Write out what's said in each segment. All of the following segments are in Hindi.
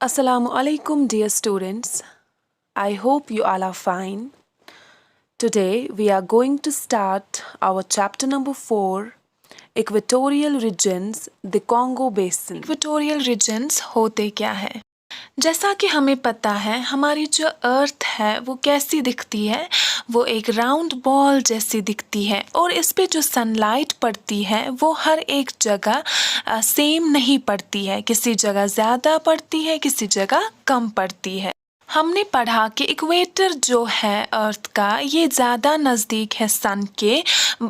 Assalamu alaikum, dear students. I hope you all are fine. Today we are going to start our chapter number 4, Equatorial Regions, the Congo Basin. Equatorial regions होते क्या है? जैसा कि हमें पता है हमारी जो अर्थ है वो कैसी दिखती है, वो एक राउंड बॉल जैसी दिखती है और इस पे जो सनलाइट पड़ती है वो हर एक जगह सेम नहीं पड़ती है, किसी जगह ज़्यादा पड़ती है, किसी जगह कम पड़ती है। हमने पढ़ा कि इक्वेटर जो है अर्थ का ये ज़्यादा नज़दीक है सन के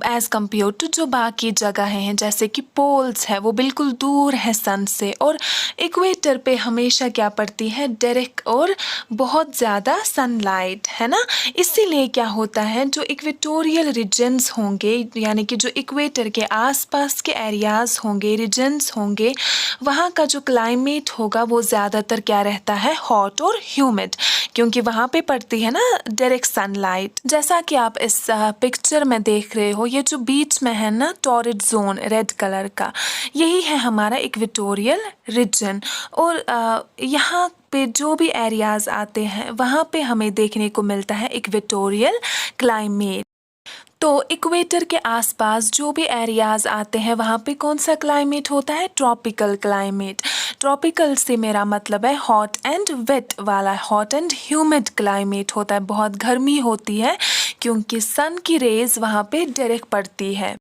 एज़ कम्पेयर टू जो बाकी जगहें हैं, जैसे कि पोल्स है वो बिल्कुल दूर है सन से, और इक्वेटर पे हमेशा क्या पड़ती है, डायरेक्ट और बहुत ज़्यादा सनलाइट, है ना। इसीलिए क्या होता है, जो इक्वेटोरियल रीजन्स होंगे यानी कि जो इक्वेटर के आसपास के एरियाज़ होंगे, रीजन्स होंगे, वहाँ का जो क्लाइमेट होगा वो ज़्यादातर क्या रहता है, हॉट और ह्यूमिड, क्योंकि वहाँ पे पड़ती है ना डायरेक्ट सनलाइट। जैसा कि आप इस पिक्चर में देख रहे हो, ये जो बीच में है ना टॉरिड जोन रेड कलर का, यही है हमारा इक्वेटोरियल रीजन। और यहाँ पे जो भी एरियाज़ आते हैं वहाँ पे हमें देखने को मिलता है इक्वेटोरियल क्लाइमेट। तो इक्वेटर के आसपास जो भी एरियाज़ आते हैं वहाँ पे कौन सा क्लाइमेट होता है, ट्रॉपिकल क्लाइमेट। ट्रॉपिकल से मेरा मतलब है हॉट एंड वेट वाला, हॉट एंड ह्यूमिड क्लाइमेट होता है, बहुत गर्मी होती है क्योंकि सन की रेज़ वहाँ पे डायरेक्ट पड़ती है।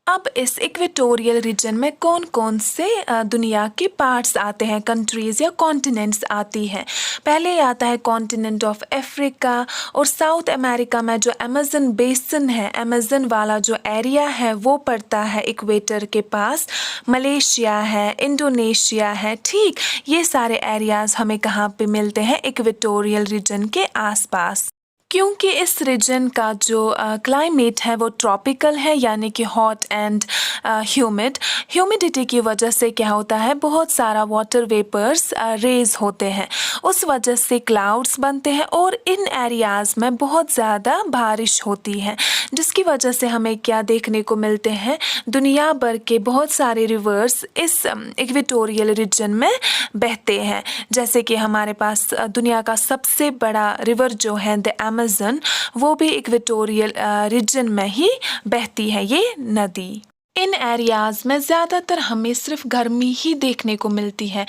अब इस इक्वेटोरियल रीजन में कौन कौन से दुनिया के पार्ट्स आते हैं, कंट्रीज़ या कॉन्टिनेंट्स आती हैं। पहले आता है कॉन्टिनेंट ऑफ अफ्रीका, और साउथ अमेरिका में जो अमेज़न बेसिन है, अमेज़न वाला जो एरिया है वो पड़ता है इक्वेटर के पास। मलेशिया है, इंडोनेशिया है, ठीक, ये सारे एरियाज़ हमें कहाँ पे मिलते हैं, इक्वेटोरियल रीजन के आसपास। क्योंकि इस रीजन का जो क्लाइमेट है वो ट्रॉपिकल है यानी कि हॉट एंड ह्यूमिड, ह्यूमिडिटी की वजह से क्या होता है, बहुत सारा वाटर वेपर्स रेज होते हैं, उस वजह से क्लाउड्स बनते हैं और इन एरियाज़ में बहुत ज़्यादा बारिश होती है, जिसकी वजह से हमें क्या देखने को मिलते हैं, दुनिया भर के बहुत सारे रिवर्स इस इक्वेटोरियल रीजन में बहते हैं। जैसे कि हमारे पास दुनिया का सबसे बड़ा रिवर जो है द अमेज़न, वो भी इक्वेटोरियल रीजन में ही बहती है ये नदी। इन एरियाज़ में ज़्यादातर हमें सिर्फ गर्मी ही देखने को मिलती है,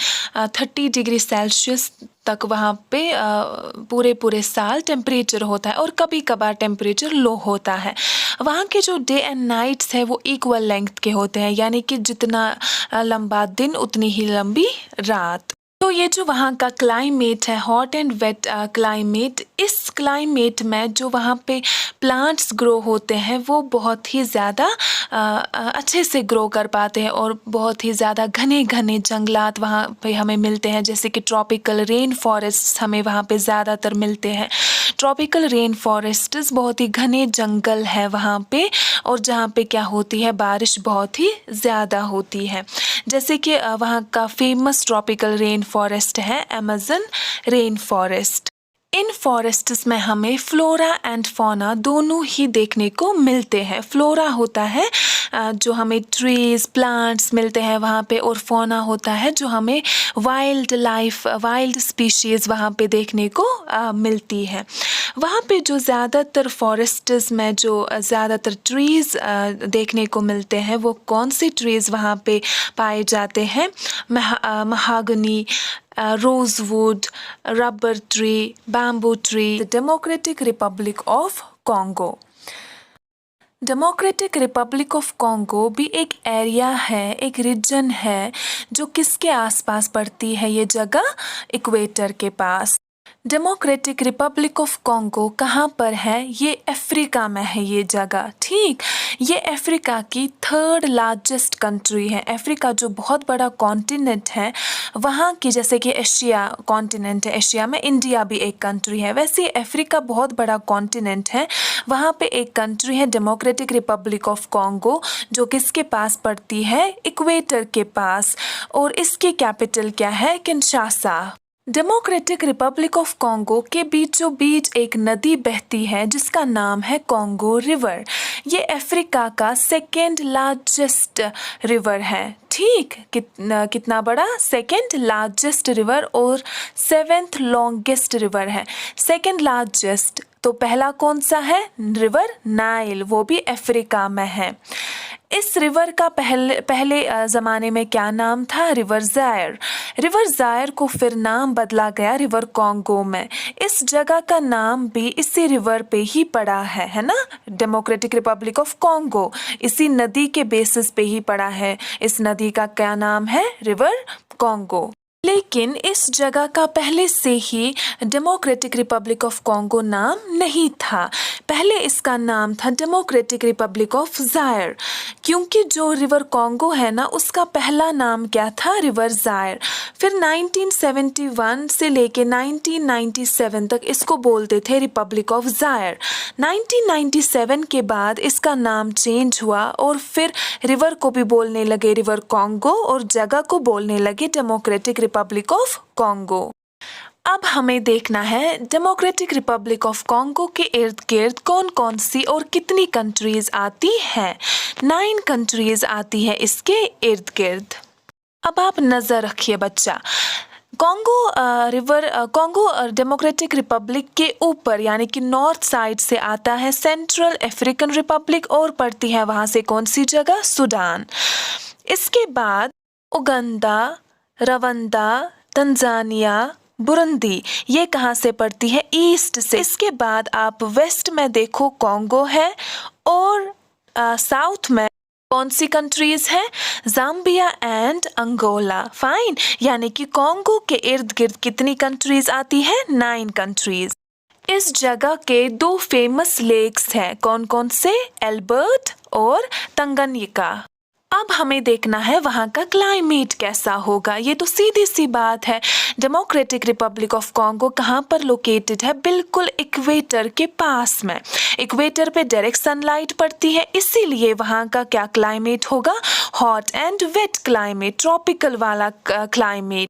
30 डिग्री सेल्सियस तक वहाँ पे पूरे साल टेम्परेचर होता है और कभी कभार टेम्परेचर लो होता है। वहाँ के जो डे एंड नाइट्स है वो इक्वल लेंथ के होते हैं, यानी कि जितना लंबा दिन उतनी ही लंबी रात। तो ये जो वहाँ का क्लाइमेट है, हॉट एंड वेट क्लाइमेट, इस क्लाइमेट में जो वहाँ पे प्लांट्स ग्रो होते हैं वो बहुत ही ज़्यादा अच्छे से ग्रो कर पाते हैं और बहुत ही ज़्यादा घने घने जंगलात वहाँ पे हमें मिलते हैं, जैसे कि ट्रॉपिकल रेन फॉरेस्ट हमें वहाँ पे ज़्यादातर मिलते हैं। ट्रॉपिकल रेन फॉरेस्ट्स बहुत ही घने जंगल है वहाँ पे, और जहाँ पे क्या होती है, बारिश बहुत ही ज़्यादा होती है। जैसे कि वहाँ का फेमस ट्रॉपिकल रेन फॉरेस्ट है अमेज़न रेन फॉरेस्ट। इन फॉरेस्ट्स में हमें फ्लोरा एंड फौना दोनों ही देखने को मिलते हैं। फ्लोरा होता है जो हमें ट्रीज प्लांट्स मिलते हैं वहाँ पे, और फौना होता है जो हमें वाइल्ड लाइफ, वाइल्ड स्पीशीज़ वहाँ पे देखने को मिलती है। वहाँ पे जो ज़्यादातर फॉरेस्ट्स में जो ज़्यादातर ट्रीज़ देखने को मिलते हैं वो कौन से ट्रीज़ वहाँ पे पाए जाते हैं, mahogany, rosewood, rubber tree, bamboo tree. The democratic Republic of Congo. Democratic Republic of Congo भी एक एरिया है, एक रीजन है जो किसके आसपास पड़ती है, ये जगह इक्वेटर के पास। डेमोक्रेटिक रिपब्लिक ऑफ कॉन्गो कहाँ पर है, ये अफ्रीका में है ये जगह, ठीक। ये अफ्रीका की 3rd लार्जेस्ट कंट्री है। अफ्रीका जो बहुत बड़ा कॉन्टिनेंट है, वहाँ की, जैसे कि एशिया कॉन्टिनेंट है, एशिया में इंडिया भी एक कंट्री है, वैसे अफ्रीका बहुत बड़ा कॉन्टिनेंट है, वहाँ पे एक कंट्री है डेमोक्रेटिक रिपब्लिक ऑफ कॉन्गो, जो किसके पास पड़ती है, इक्वेटर के पास, और इसकी कैपिटल क्या है, Kinshasa. Democratic Republic of Congo के बीचों बीच एक नदी बहती है जिसका नाम है कॉन्गो रिवर। ये अफ्रीका का सेकेंड लार्जेस्ट रिवर है। ठीक, कितना बड़ा? सेकेंड लार्जेस्ट रिवर और सेवेंथ लॉन्गेस्ट रिवर है। सेकेंड लार्जेस्ट तो पहला कौन सा है? रिवर नाइल, वो भी अफ्रीका में है। इस रिवर का पहले ज़माने में क्या नाम था? रिवर ज़ायर। रिवर ज़ायर को फिर नाम बदला गया रिवर कॉन्गो में। इस जगह का नाम भी इसी रिवर पे ही पड़ा है ना? डेमोक्रेटिक रिपब्लिक ऑफ कॉन्गो इसी नदी के बेसिस पे ही पड़ा है। इस नदी का क्या नाम है? River Congo. लेकिन इस जगह का पहले से ही डेमोक्रेटिक रिपब्लिक ऑफ कॉन्गो नाम नहीं था। पहले इसका नाम था डेमोक्रेटिक रिपब्लिक ऑफ ज़ायर, क्योंकि जो रिवर कॉन्गो है ना उसका पहला नाम क्या था? रिवर ज़ायर। फिर 1971 से लेके 1997 तक इसको बोलते थे रिपब्लिक ऑफ ज़ायर। 1997 के बाद इसका नाम चेंज हुआ और फिर रिवर को भी बोलने लगे रिवर कॉन्गो और जगह को बोलने लगे डेमोक्रेटिक रिपब्लिक ऑफ कॉन्गो। अब हमें देखना है डेमोक्रेटिक रिपब्लिक ऑफ कॉन्गो के इर्द गिर्द कौन कौन सी और कितनी कंट्रीज आती हैं। 9 कंट्रीज आती है इसके इर्द गिर्द। अब आप नज़र रखिए बच्चा, कॉन्गो डेमोक्रेटिक रिपब्लिक के ऊपर यानी कि नॉर्थ साइड से आता है सेंट्रल अफ्रीकन रिपब्लिक और पड़ती है वहाँ से कौन सी जगह? सूडान। इसके बाद उगांडा, रवांडा, तंजानिया, बुरुंडी, ये कहाँ से पड़ती है? ईस्ट से। इसके बाद आप वेस्ट में देखो कॉन्गो है और साउथ में कौन सी कंट्रीज हैं? Zambia and Angola. फाइन, यानी कि कॉन्गो के इर्द गिर्द कितनी कंट्रीज आती हैं? 9 कंट्रीज। इस जगह के 2 फेमस लेक्स हैं, कौन कौन से? एल्बर्ट और तंगन्यिका। अब हमें देखना है वहाँ का क्लाइमेट कैसा होगा। ये तो सीधी सी बात है। डेमोक्रेटिक रिपब्लिक ऑफ कॉन्गो कहाँ पर लोकेटेड है? बिल्कुल इक्वेटर के पास में। इक्वेटर पे डायरेक्ट सनलाइट पड़ती है, इसीलिए वहाँ का क्या क्लाइमेट होगा? Hot and wet climate, tropical वाला क्लाइमेट।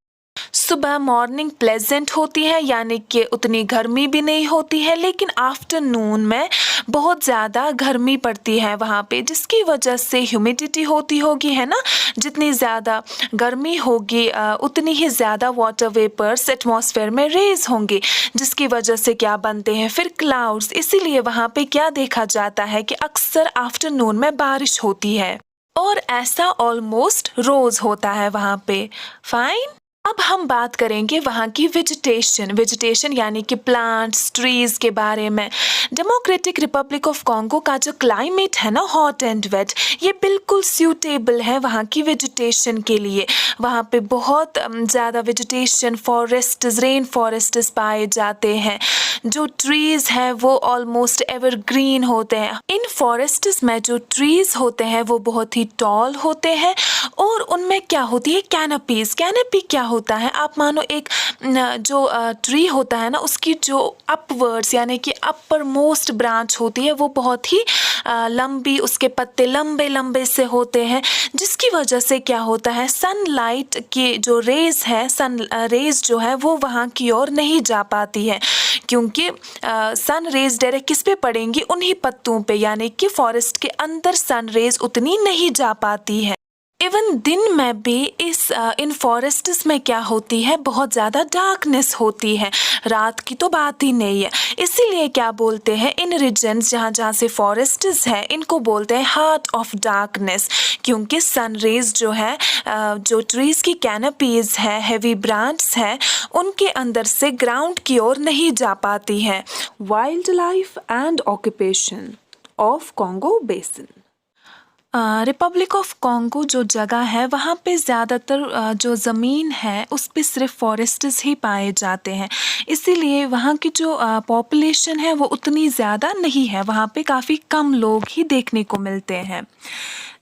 सुबह मॉर्निंग प्लेजेंट होती है यानी कि उतनी गर्मी भी नहीं होती है, लेकिन आफ्टरनून में बहुत ज़्यादा गर्मी पड़ती है वहाँ पे, जिसकी वजह से ह्यूमिडिटी होगी है ना। जितनी ज़्यादा गर्मी होगी उतनी ही ज़्यादा वाटर वेपर्स एटमॉस्फेयर में रेज होंगे, जिसकी वजह से क्या बनते हैं? फिर क्लाउड्स। इसीलिए वहाँ पे क्या देखा जाता है कि अक्सर आफ्टरनून में बारिश होती है और ऐसा ऑलमोस्ट रोज़ होता है वहाँ पे। फाइन। अब हम बात करेंगे वहाँ की वेजिटेशन यानी कि प्लांट्स, ट्रीज के बारे में। डेमोक्रेटिक रिपब्लिक ऑफ कॉन्गो का जो क्लाइमेट है ना, हॉट एंड वेट, ये बिल्कुल सूटेबल है वहाँ की वेजिटेशन के लिए। वहाँ पे बहुत ज़्यादा वेजिटेशन, फॉरेस्ट्स, रेन फॉरेस्ट्स पाए जाते हैं। जो ट्रीज़ हैं वो ऑलमोस्ट एवरग्रीन होते हैं। इन फॉरेस्ट्स में जो ट्रीज़ होते हैं वो बहुत ही टॉल होते हैं और उनमें क्या होती है? कैनपी क्या होता है? आप मानो एक जो ट्री होता है ना, उसकी जो अपवर्ड्स यानी कि अपर मोस्ट ब्रांच होती है वो बहुत ही लंबी, उसके पत्ते लंबे लंबे से होते हैं, जिसकी वजह से क्या होता है? सनलाइट की जो रेज है, सन रेज जो है वो वहाँ की ओर नहीं जा पाती है, क्योंकि सन रेज डायरेक्ट किस पे पड़ेंगी? उन्हीं पत्तों पे, यानी कि फॉरेस्ट के अंदर सन रेज उतनी नहीं जा पाती है। इवन दिन में भी इन फॉरेस्ट्स में क्या होती है? बहुत ज़्यादा डार्कनेस होती है, रात की तो बात ही नहीं है। इसीलिए क्या बोलते हैं इन रीजन्स जहाँ से फॉरेस्ट्स है, इनको बोलते हैं हार्ट ऑफ डार्कनेस, क्योंकि सन रेज जो है, जो ट्रीज़ की कैनपीज़ है, हेवी ब्रांच है, उनके अंदर से ग्राउंड की ओर नहीं जा पाती है। Wild life and occupation of Congo basin. Republic of Congo जो जगह है वहाँ पे ज़्यादातर जो ज़मीन है उस पे सिर्फ फॉरेस्ट्स ही पाए जाते हैं, इसीलिए वहाँ की जो पॉपुलेशन है वो उतनी ज़्यादा नहीं है। वहाँ पे काफ़ी कम लोग ही देखने को मिलते हैं।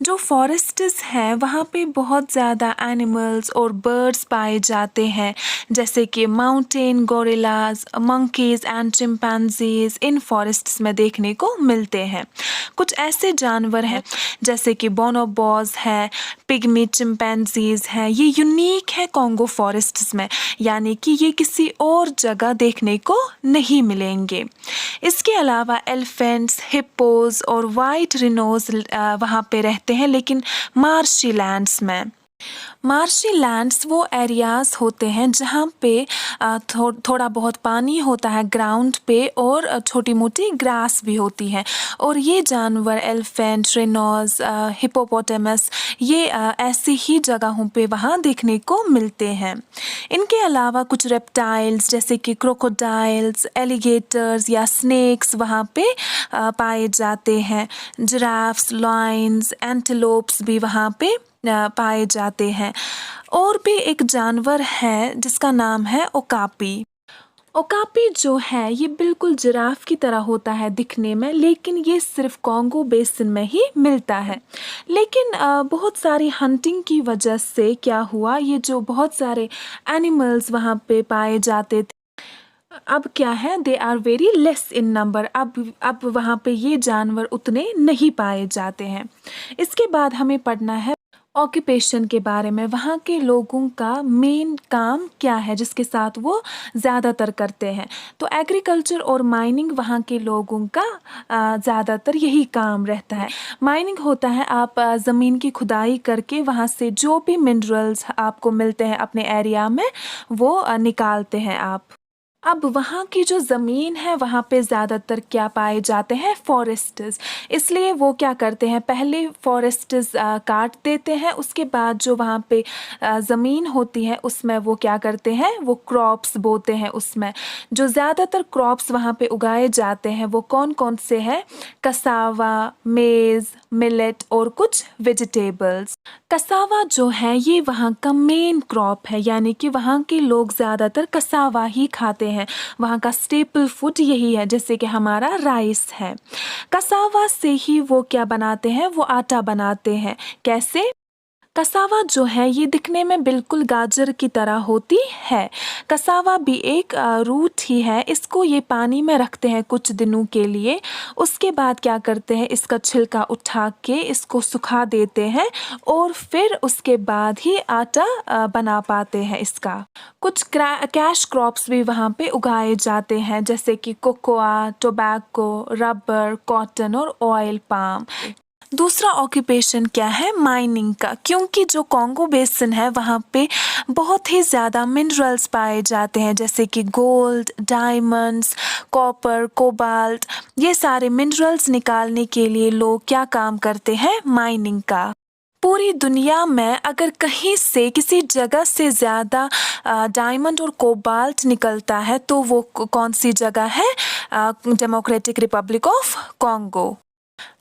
जो फॉरेस्ट्स हैं वहाँ पे बहुत ज़्यादा एनिमल्स और बर्ड्स पाए जाते हैं, जैसे कि mountain gorillas, monkeys and chimpanzees in forests में देखने को मिलते हैं। कुछ ऐसे जानवर हैं जैसे कि बोनोबोस है, पिग्मी चिंपैंजीज हैं, ये यूनिक है कॉन्गो फॉरेस्ट्स में, यानी कि ये किसी और जगह देखने को नहीं मिलेंगे। इसके अलावा एलिफेंट्स, हिप्पोज और वाइट रिनोज वहाँ पे रहते हैं, लेकिन मार्शी लैंड्स में। मार्शी लैंड्स वो एरियाज़ होते हैं जहाँ पे थोड़ा बहुत पानी होता है ग्राउंड पे और छोटी मोटी ग्रास भी होती है, और ये जानवर एलिफेंट, रिनोज, हिप्पोपोटामस ये ऐसी ही जगहों पे वहाँ देखने को मिलते हैं। इनके अलावा कुछ रेप्टाइल्स जैसे कि क्रोकोडाइल्स, एलिगेटर्स या स्नेक्स वहाँ पे पाए जाते हैं। जिराफ्स, लायंस, एंटीलोप्स भी वहाँ पे पाए जाते हैं। और भी एक जानवर है जिसका नाम है ओकापी। ओकापी जो है ये बिल्कुल जिराफ की तरह होता है दिखने में, लेकिन ये सिर्फ कॉन्गो बेसिन में ही मिलता है। लेकिन बहुत सारी हंटिंग की वजह से क्या हुआ, ये जो बहुत सारे एनिमल्स वहाँ पे पाए जाते थे, अब क्या है, they are very less in number. अब वहाँ पे ये जानवर उतने नहीं पाए जाते हैं। इसके बाद हमें पढ़ना है ऑक्यूपेशन के बारे में। वहाँ के लोगों का मेन काम क्या है जिसके साथ वो ज़्यादातर करते हैं। तो एग्रीकल्चर और माइनिंग वहाँ के लोगों का ज़्यादातर यही काम रहता है। माइनिंग होता है आप ज़मीन की खुदाई करके वहाँ से जो भी मिनरल्स आपको मिलते हैं अपने एरिया में वो निकालते हैं आप। अब वहाँ की जो ज़मीन है वहाँ पे ज़्यादातर क्या पाए जाते हैं, फॉरेस्ट्स। इसलिए वो क्या करते हैं, पहले फॉरेस्ट्स काट देते हैं, उसके बाद जो वहाँ पे ज़मीन होती है उसमें वो क्या करते हैं, वो क्रॉप्स बोते हैं। उसमें जो ज़्यादातर क्रॉप्स वहाँ पे उगाए जाते हैं वो कौन कौन से हैं, कसावा, मेज़, मिलेट और कुछ वेजिटेबल्स। कसावा जो है ये वहाँ का मेन क्रॉप है, यानी कि वहाँ के लोग ज़्यादातर कसावा ही खाते हैं। वहाँ का स्टेपल फूड यही है, जैसे कि हमारा राइस है। कसावा से ही वो क्या बनाते हैं, वो आटा बनाते हैं। कैसे? कसावा जो है ये दिखने में बिल्कुल गाजर की तरह होती है। कसावा भी एक रूट ही है। इसको ये पानी में रखते हैं कुछ दिनों के लिए, उसके बाद क्या करते हैं, इसका छिलका उठा के इसको सुखा देते हैं और फिर उसके बाद ही आटा बना पाते हैं इसका। कुछ कैश क्रॉप्स भी वहाँ पे उगाए जाते हैं, जैसे कि कोकोआ, टोबैको, रबर, कॉटन और ऑयल पाम। दूसरा ऑक्यूपेशन क्या है, माइनिंग का, क्योंकि जो कॉन्गो बेसिन है वहाँ पे बहुत ही ज़्यादा मिनरल्स पाए जाते हैं, जैसे कि गोल्ड, डायमंड्स, कॉपर, कोबाल्ट। ये सारे मिनरल्स निकालने के लिए लोग क्या काम करते हैं, माइनिंग का। पूरी दुनिया में अगर कहीं से किसी जगह से ज़्यादा डायमंड और कोबाल्ट निकलता है तो वो कौन सी जगह है, डेमोक्रेटिक रिपब्लिक ऑफ कॉन्गो।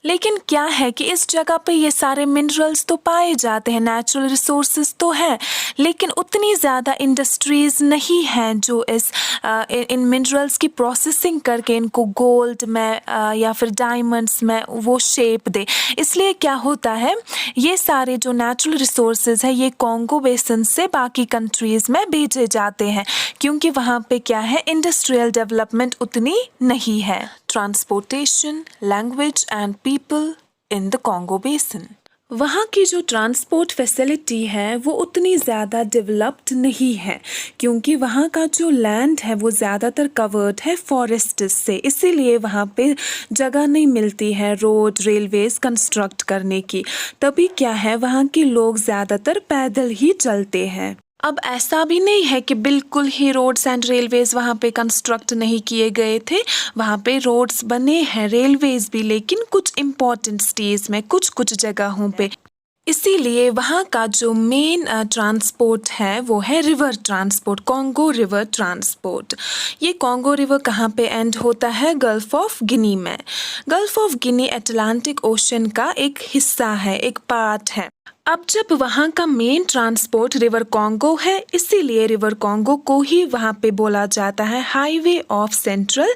लेकिन क्या है कि इस जगह पे ये सारे मिनरल्स तो पाए जाते हैं, नेचुरल रिसोर्सेज तो हैं, लेकिन उतनी ज़्यादा इंडस्ट्रीज़ नहीं हैं जो इन मिनरल्स की प्रोसेसिंग करके इनको गोल्ड में या फिर डायमंड्स में वो शेप दे। इसलिए क्या होता है, ये सारे जो नेचुरल रिसोर्सेज है ये कॉन्गो बेसिन से बाकी कंट्रीज़ में भेजे जाते हैं, क्योंकि वहाँ पे क्या है, इंडस्ट्रियल डेवलपमेंट उतनी नहीं है। Transportation, language and people in the Congo basin. वहाँ की जो ट्रांसपोर्ट फैसिलिटी है वो उतनी ज़्यादा डेवलप्ड नहीं है, क्योंकि वहाँ का जो लैंड है वो ज़्यादातर कवर्ड है फॉरेस्ट से, इसीलिए वहाँ पे जगह नहीं मिलती है रोड, रेलवेज़ कंस्ट्रक्ट करने की। तभी क्या है, वहाँ के लोग ज़्यादातर पैदल ही चलते हैं। अब ऐसा भी नहीं है कि बिल्कुल ही रोड्स एंड रेलवेज़ वहाँ पे कंस्ट्रक्ट नहीं किए गए थे, वहाँ पे रोड्स बने हैं, रेलवेज़ भी, लेकिन कुछ इम्पॉर्टेंट सिटीज़ में, कुछ कुछ जगहों पे। इसीलिए वहाँ का जो मेन ट्रांसपोर्ट है वो है river transport, Congo river transport. ये कॉन्गो रिवर कहाँ पे एंड होता है, गल्फ ऑफ गिनी में। Gulf of Guinea Atlantic ocean का एक हिस्सा है, एक पार्ट है। अब जब वहाँ का मेन ट्रांसपोर्ट रिवर कॉन्गो है, इसीलिए रिवर कॉन्गो को ही वहाँ पे बोला जाता है highway of central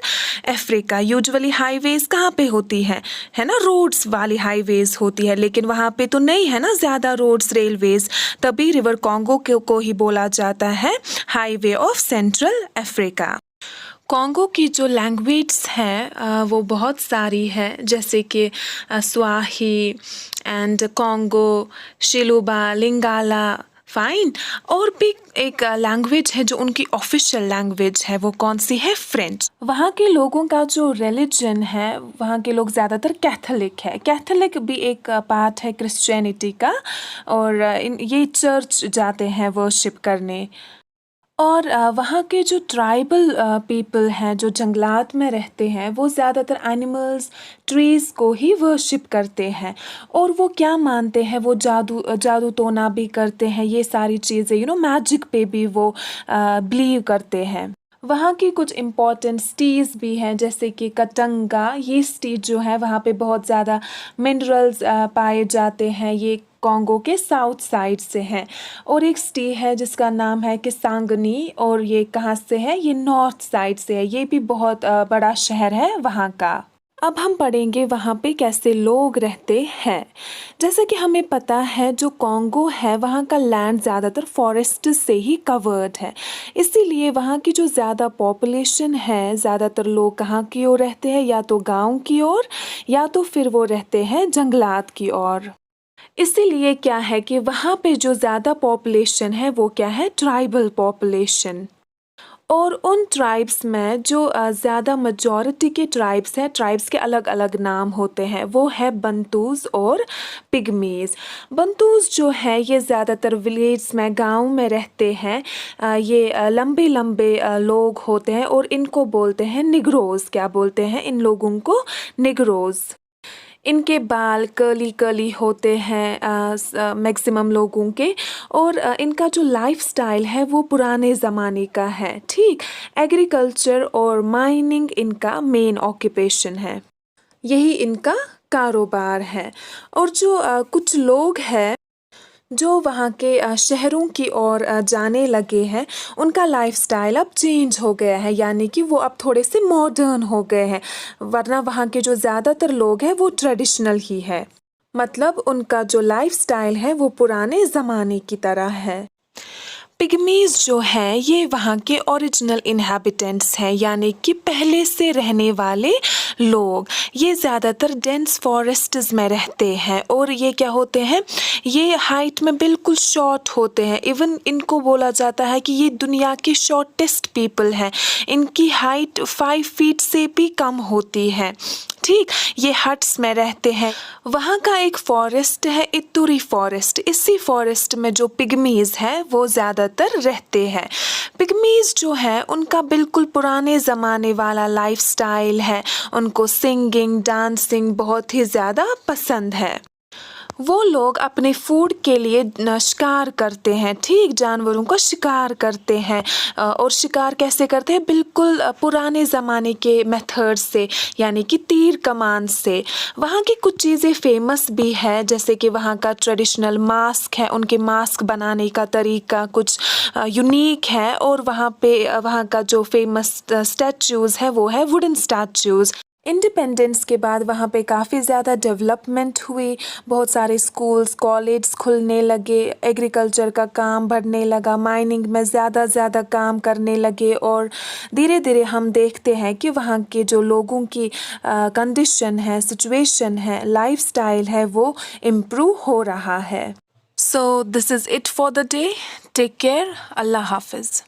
Africa. Usually highways कहाँ पे होती है ना, रोड्स वाली हाईवेज होती है, लेकिन वहाँ पे तो नहीं है ना ज़्यादा रोड्स, रेलवेज, तभी रिवर कॉन्गो को ही बोला जाता है highway of central Africa. Congo की जो लैंग्वेज है वो बहुत सारी है, जैसे कि स्वाही एंड कॉन्गो, शिलुबा, लिंगाला, फाइन। और भी एक लैंग्वेज है जो उनकी ऑफिशियल लैंग्वेज है, वो कौन सी है? फ्रेंच। वहाँ के लोगों का जो रिलीजन है, वहाँ के लोग ज़्यादातर कैथोलिक है। कैथोलिक भी एक पार्ट है क्रिश्चियनिटी का, और ये चर्च जाते हैं वर्शिप करने। और वहाँ के जो ट्राइबल पीपल हैं जो जंगलात में रहते हैं, वो ज़्यादातर एनिमल्स, ट्रीज़ को ही वर्शिप करते हैं। और वो क्या मानते हैं, वो जादू टोना भी करते हैं, ये सारी चीज़ें मैजिक पे भी वो बिलीव करते हैं। वहाँ की कुछ इम्पॉर्टेंट सिटीज़ भी हैं, जैसे कि कटंगा। ये सिटी जो है वहाँ पे बहुत ज़्यादा मिनरल्स पाए जाते हैं। ये कॉन्गो के साउथ साइड से है। और एक सिटी है जिसका नाम है किसांगनी, और ये कहाँ से है? ये नॉर्थ साइड से है। ये भी बहुत बड़ा शहर है वहाँ का। अब हम पढ़ेंगे वहाँ पे कैसे लोग रहते हैं। जैसे कि हमें पता है जो कॉन्गो है वहाँ का लैंड ज़्यादातर फॉरेस्ट से ही कवर्ड है, इसीलिए वहाँ की जो ज़्यादा पॉपुलेशन है, ज़्यादातर लोग कहाँ की ओर रहते हैं, या तो गांव की ओर, या तो फिर वो रहते हैं जंगलात की ओर। इसीलिए क्या है कि वहाँ पे जो ज़्यादा पॉपुलेशन है वो क्या है? Tribal population. और उन ट्राइब्स में जो ज़्यादा मेजॉरिटी के ट्राइब्स हैं, ट्राइब्स के अलग अलग नाम होते हैं, वो है बंतूज़ और पिग्मीज़। बंतूज़ जो है ये ज़्यादातर विलेज में, गांव में रहते हैं। ये लंबे लंबे लोग होते हैं, और इनको बोलते हैं निग्रोज़। क्या बोलते हैं इन लोगों को? निग्रोज़। इनके बाल कर्ली कर्ली होते हैं मैक्सिमम लोगों के, और इनका जो लाइफस्टाइल है वो पुराने ज़माने का है। ठीक, एग्रीकल्चर और माइनिंग इनका मेन ऑक्यूपेशन है, यही इनका कारोबार है। और जो कुछ लोग हैं जो वहाँ के शहरों की ओर जाने लगे हैं, उनका लाइफस्टाइल अब चेंज हो गया है, यानी कि वो अब थोड़े से मॉडर्न हो गए हैं। वरना वहाँ के जो ज़्यादातर लोग हैं वो ट्रेडिशनल ही है, मतलब उनका जो लाइफस्टाइल है वो पुराने ज़माने की तरह है। पिग्मीज जो हैं ये वहाँ के ओरिजिनल इनहैबिटेंट्स हैं, यानी कि पहले से रहने वाले लोग। ये ज़्यादातर डेंस फॉरेस्ट्स में रहते हैं, और ये क्या होते हैं? ये हाइट में बिल्कुल शॉर्ट होते हैं। इवन इनको बोला जाता है कि ये दुनिया के शॉर्टेस्ट पीपल हैं। इनकी हाइट 5 फीट से भी कम होती है। ठीक, ये हट्स में रहते हैं। वहाँ का एक फॉरेस्ट है इतुरी फॉरेस्ट। इसी फॉरेस्ट में जो पिग्मीज है वो ज़्यादातर रहते हैं। पिग्मीज जो है उनका बिल्कुल पुराने ज़माने वाला लाइफस्टाइल है। उनको सिंगिंग, डांसिंग बहुत ही ज़्यादा पसंद है। वो लोग अपने फूड के लिए शिकार करते हैं। ठीक, जानवरों का शिकार करते हैं। और शिकार कैसे करते हैं? बिल्कुल पुराने ज़माने के मेथड से, यानी कि तीर कमान से। वहाँ की कुछ चीज़ें फेमस भी है, जैसे कि वहाँ का ट्रेडिशनल मास्क है। उनके मास्क बनाने का तरीका कुछ यूनिक है। और वहाँ का जो फेमस स्टैचूज़ है वो है वुडन स्टैचूज़। इंडिपेंडेंस के बाद वहाँ पे काफ़ी ज़्यादा डेवलपमेंट हुई। बहुत सारे स्कूल्स, कॉलेज खुलने लगे, एग्रीकल्चर का काम बढ़ने लगा, माइनिंग में ज़्यादा काम करने लगे, और धीरे धीरे हम देखते हैं कि वहाँ के जो लोगों की कंडीशन है, सिचुएशन है, लाइफस्टाइल है, वो इम्प्रूव हो रहा है। So this is it for the day. Take care. अल्लाह हाफिज़।